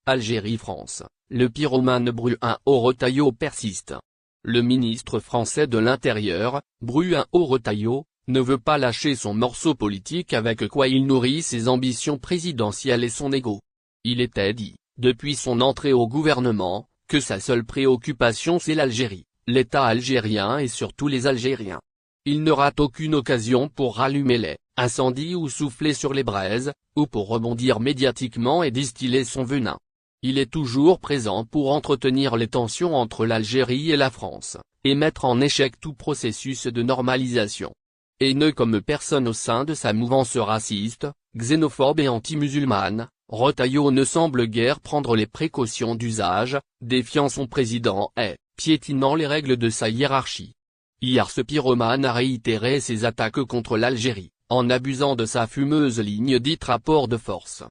Algérie-France, le pyromane Bruno Retailleau persiste. Le ministre français de l'Intérieur, Bruno Retailleau, ne veut pas lâcher son morceau politique avec quoi il nourrit ses ambitions présidentielles et son ego. Il était dit, depuis son entrée au gouvernement, que sa seule préoccupation c'est l'Algérie, l'État algérien et surtout les Algériens. Il ne rate aucune occasion pour rallumer les incendies ou souffler sur les braises, ou pour rebondir médiatiquement et distiller son venin. Il est toujours présent pour entretenir les tensions entre l'Algérie et la France, et mettre en échec tout processus de normalisation. Haineux comme personne au sein de sa mouvance raciste, xénophobe et anti-musulmane, Retailleau ne semble guère prendre les précautions d'usage, défiant son président et piétinant les règles de sa hiérarchie. Hier ce pyromane a réitéré ses attaques contre l'Algérie, en abusant de sa fumeuse ligne dite rapport de force.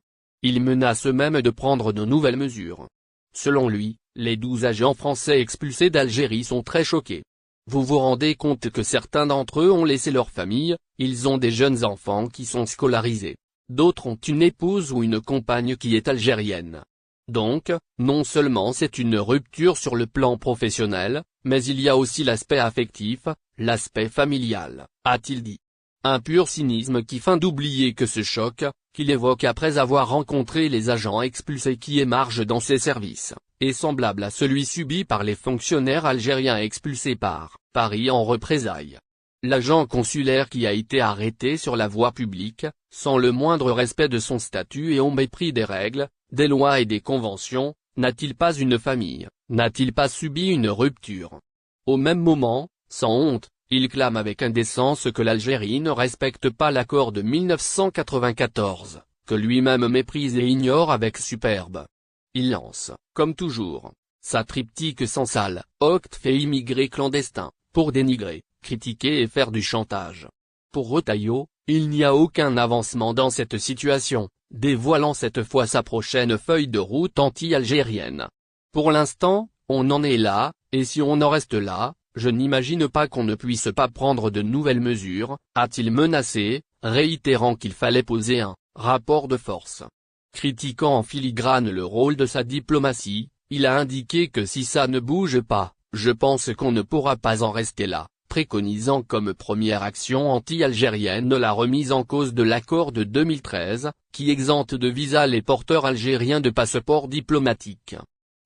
Il menace même de prendre de nouvelles mesures. Selon lui, les 12 agents français expulsés d'Algérie sont très choqués. Vous vous rendez compte que certains d'entre eux ont laissé leur famille, ils ont des jeunes enfants qui sont scolarisés. D'autres ont une épouse ou une compagne qui est algérienne. Donc, non seulement c'est une rupture sur le plan professionnel, mais il y a aussi l'aspect affectif, l'aspect familial, a-t-il dit. Un pur cynisme qui feint d'oublier que ce choc, qu'il évoque après avoir rencontré les agents expulsés qui émargent dans ses services, est semblable à celui subi par les fonctionnaires algériens expulsés par Paris en représailles. L'agent consulaire qui a été arrêté sur la voie publique, sans le moindre respect de son statut et au mépris des règles, des lois et des conventions, n'a-t-il pas une famille, n'a-t-il pas subi une rupture? Au même moment, sans honte, il clame avec indécence que l'Algérie ne respecte pas l'accord de 1994, que lui-même méprise et ignore avec superbe. Il lance, comme toujours, sa triptyque sans salle, octe fait immigrés clandestins, pour dénigrer, critiquer et faire du chantage. Pour Retailleau, il n'y a aucun avancement dans cette situation, dévoilant cette fois sa prochaine feuille de route anti-algérienne. Pour l'instant, on en est là, et si on en reste là, je n'imagine pas qu'on ne puisse pas prendre de nouvelles mesures, a-t-il menacé, réitérant qu'il fallait poser un rapport de force. Critiquant en filigrane le rôle de sa diplomatie, il a indiqué que si ça ne bouge pas, je pense qu'on ne pourra pas en rester là, préconisant comme première action anti-algérienne la remise en cause de l'accord de 2013, qui exempte de visa les porteurs algériens de passeports diplomatiques.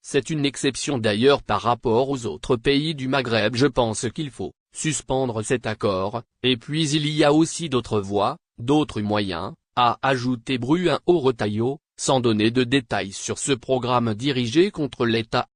C'est une exception d'ailleurs par rapport aux autres pays du Maghreb. Je pense qu'il faut suspendre cet accord, et puis il y a aussi d'autres voies, d'autres moyens, a ajouté Bruno Retailleau, sans donner de détails sur ce programme dirigé contre l'État.